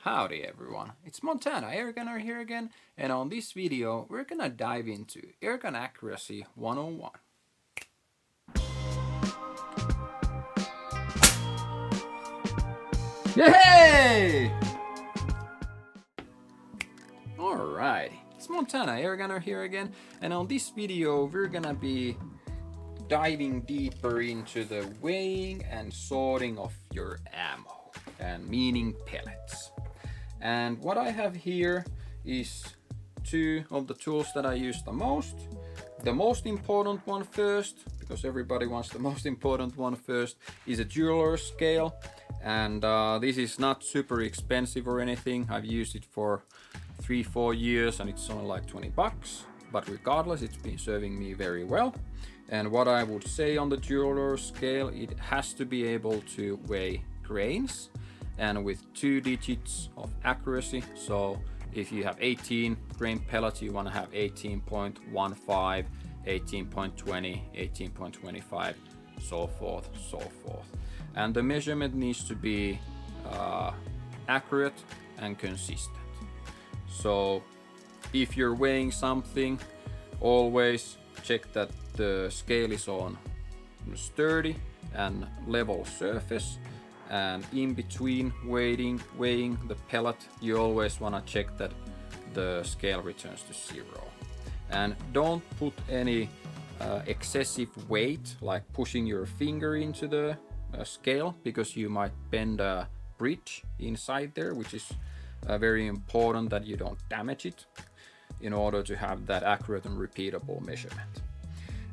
Howdy everyone, it's Montana Airgunner here again, and on this video we're gonna dive into Airgun Accuracy 101. Yay! Alright, it's Montana Airgunner here again, and on this video we're gonna be diving deeper into the weighing and sorting of your ammo, and meaning pellets. And what I have here is two of the tools that I use the most. The most important one first, because everybody wants the most important one first, is a jeweler's scale. And this is not super expensive or anything. I've used it for 3-4 years and it's only like 20 bucks. But regardless, it's been serving me very well. And what I would say on the jeweler's scale, it has to be able to weigh grains and with 2 digits of accuracy. So if you have 18 grain pellets, you want to have 18.15, 18.20, 18.25, so forth, so forth. And the measurement needs to be accurate and consistent. So if you're weighing something, always check that the scale is on sturdy and level surface. And in between weighing the pellet, you always want to check that the scale returns to 0. And don't put any excessive weight, like pushing your finger into the scale, because you might bend a bridge inside there, which is very important that you don't damage it in order to have that accurate and repeatable measurement.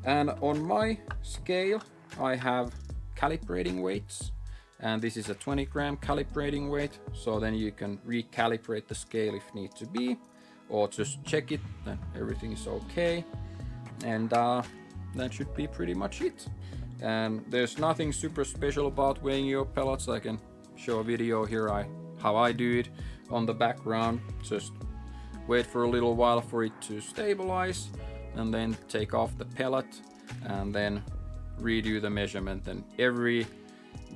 And on my scale, I have calibrating weights. And this is a 20 gram calibrating weight, so then you can recalibrate the scale if need to be, or just check it that everything is okay. And that should be pretty much it. And there's nothing super special about weighing your pellets. I can show a video here how I do it on the background. Just wait for a little while for it to stabilize, and then take off the pellet, and then redo the measurement. And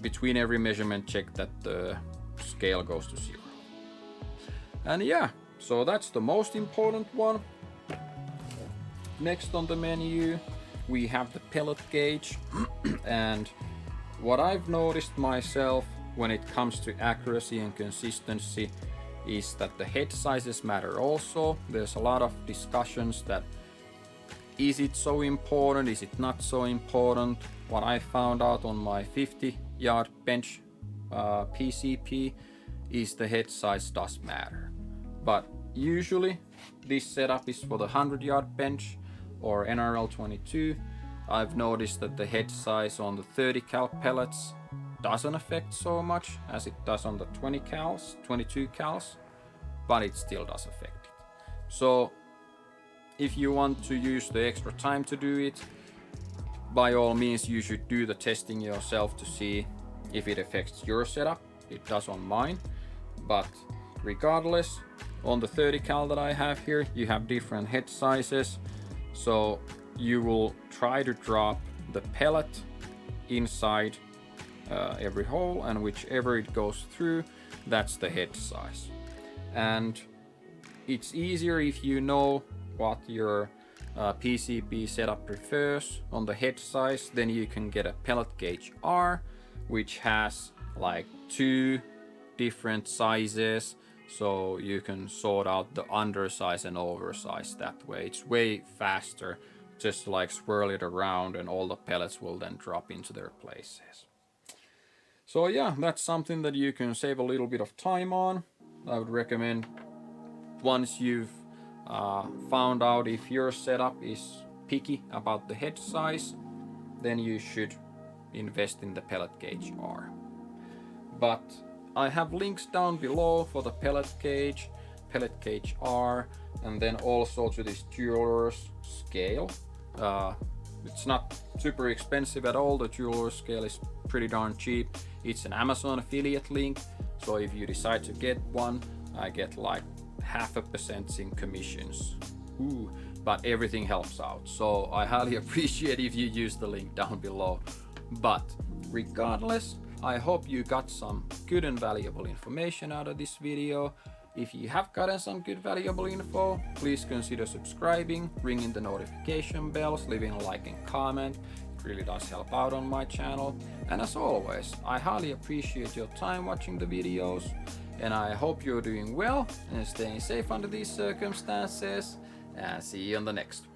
between every measurement, check that the scale goes to 0. And yeah, so that's the most important one. Next on the menu, we have the pellet gauge. And what I've noticed myself when it comes to accuracy and consistency is that the head sizes matter also. There's a lot of discussions that is it so important, is it not so important. What I found out on my 50-yard bench PCP is the head size does matter. But usually this setup is for the 100-yard bench or NRL 22. I've noticed that the head size on the 30 cal pellets doesn't affect so much as it does on the 20 cals, 22 cals, but it still does affect it. So if you want to use the extra time to do it, by all means you should do the testing yourself to see if it affects your setup. It does on mine. But regardless, on the 30 cal that I have here, you have different head sizes. So you will try to drop the pellet inside every hole, and whichever it goes through, that's the head size. And it's easier if you know what your PCB setup prefers on the head size. Then you can get a pellet gauge R, which has like 2 different sizes, so you can sort out the undersize and oversize that way. It's way faster, just like swirl it around and all the pellets will then drop into their places. So yeah, that's something that you can save a little bit of time on. I would recommend, once you've found out if your setup is picky about the head size, then you should invest in the pellet gauge R. But I have links down below for the pellet gauge R, and then also to this jeweler's scale. It's not super expensive at all. The jeweler's scale is pretty darn cheap. It's an Amazon affiliate link, so if you decide to get one, I get like 0.5% in commissions. But everything helps out, so I highly appreciate if you use the link down below. But regardless, I hope you got some good and valuable information out of this video. If you have gotten some good valuable info, please consider subscribing, ringing the notification bells, leaving a like and comment. It really does help out on my channel. And as always, I highly appreciate your time watching the videos, and I hope you're doing well and staying safe under these circumstances, and see you on the next one.